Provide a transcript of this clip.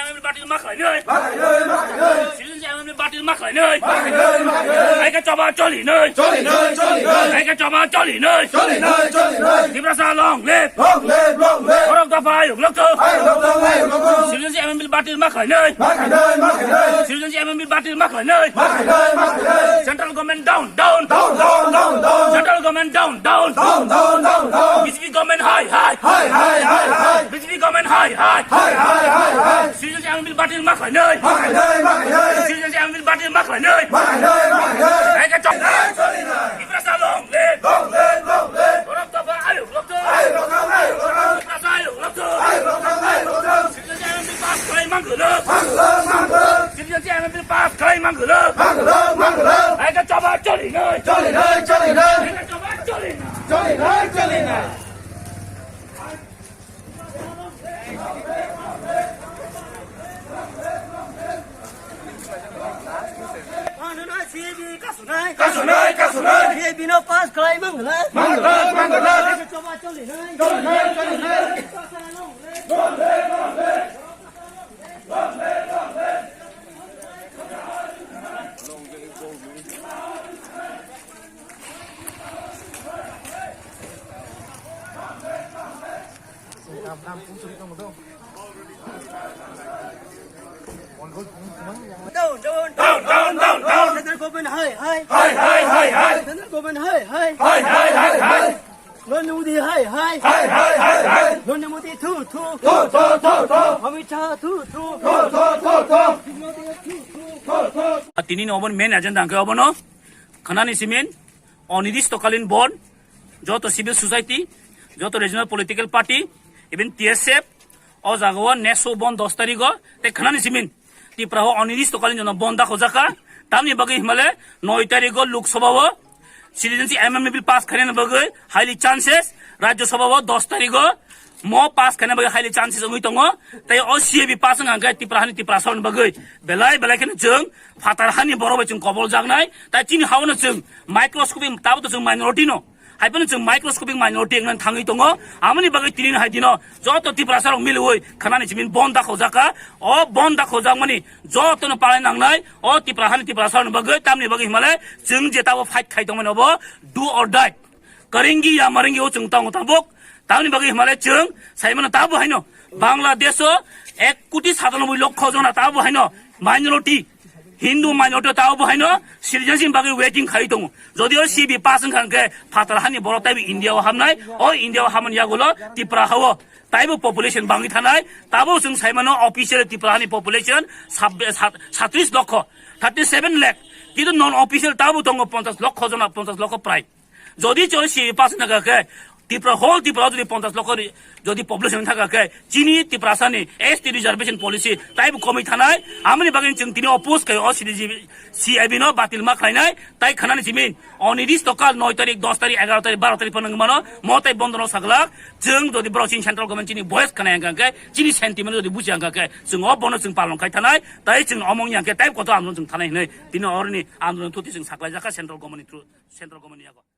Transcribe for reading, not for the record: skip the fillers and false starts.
MMB batil maklai nơi Citizenship MMB batil maklai nơi Ai cái cho ba cho lì nơi Ai cái cho ba cho lì nơi Tiếp ra xa long live Có đồng ta phải được lốc cơ Citizenship MMB batil maklai nơi Citizenship MMB batil maklai nơi Central government down Central government down BJP government high BJP government high Citizenship MMB batil maklai nơi Citizenship MMB batil maklai nơi Ai cái trong Tiếp ra xa long live Có đồng ta phải được lốc cơ Tiếp ra xa được lốc cơ Citizenship MMB batil maklai nơi Citizenship MMB batil maklai nơi Ai cái cho ba cho lì nơi Ai cái cho ba cho lì nơi Bino pass claim mangala cho ba cho lì nơi down Central government high Central government high Non Modi high Non Modi two Amit Shah two Tini obon main agenda angke obono Khanani simin অনির্দিষ্টকালীন বন যত civil society যত regional political party even TSF ও জাগোয়া নেসো বন 10 তারিখ তে খানানি সিমিন তি প্রাহ অনির্দিষ্টকালীন জন বন দা খোজাকা তামনি বাগে হিমালে 9 তারিখ Lok Sabha citizenship MMB bill pass খানে বাগে হাইলি চান্সেস রাজ্যসভা 10 তারিখ mo pass kana bagai highly chances ongoi tongo tai o CAB pass ngangkai tiprahani tiprason bagai belai kana jeng fatarhani boro bai jeng kobol jagnai tai chini hauna jeng microscopic tabu to jeng minority no haipon jeng microscopic minority ngnan thangi tongo amani bagai tinin haidino joto tiprasarong miloi khanani jimin bonda khojaka o bonda khojak mani joto no palai nangnai o tiprahani tiprason bagai tamni bagai himale jeng jetabo fight khai tongmani obo do or die karingi ya maringi o jeng tango tabok তাহলে বাকি হিমালয় চং সাইমনা তাবো হাইনো বাংলাদেশ 1,97 লক্ষ জন তাবো হাইনো minority Hindu minority তাবো হাইনো citizenship বাকি waiting খাই দङ যদিও CB পাসং খানকে ফাতারহানি বড় তাইবি ইন্ডিয়াও হামনাই ও ইন্ডিয়াও হামনিয়াগুলো টিপ্রা হাও তাইবো population বাঙি থানাই তাবো जों সাইমানো অফিসিয়াল টিপ্রাহানি পপুলেশন 37 লক্ষ 37 লাখ কিন্তু নন অফিসিয়াল তাবো দङ 50 লক্ষ জন 50 লক্ষ প্রায় যদি চলে সিবি পাসং থাকাকে ত্রিপুরা হোল ত্রিপুরা যদি 50 লক্ষ যদি পপুলেশন থাকাকে চিনি ত্রিপুরাসানি ST রিজার্ভেশন পলিসি তাইবো কমি থানাই আমনি বাগিন जों তিনি অপোজ খাই ও CIB নো বাতিল মা খাইনাই তাই খানানি জিমিন অনির্দিষ্টকাল 9 তারিখ 10 তারিখ 11 তারিখ 12 তারিখ পর্যন্ত মানো মতাই বন্ধন সাগলা जों যদি ব্রচিন সেন্ট্রাল গভর্নমেন্ট চিনি ভয়েস খানাই আঙ্গাকে চিনি সেন্টিমেন্ট যদি বুঝি আঙ্গাকে जों অ বনো जों পালন খাই থানাই তাই जों অমং ইয়াকে তাই কত আন্দোলন जों থানাই नै তিনি অরনি আন্দোলন তুতি जों সাকলাই জাকা সেন্ট্রাল গভর্নমেন্ট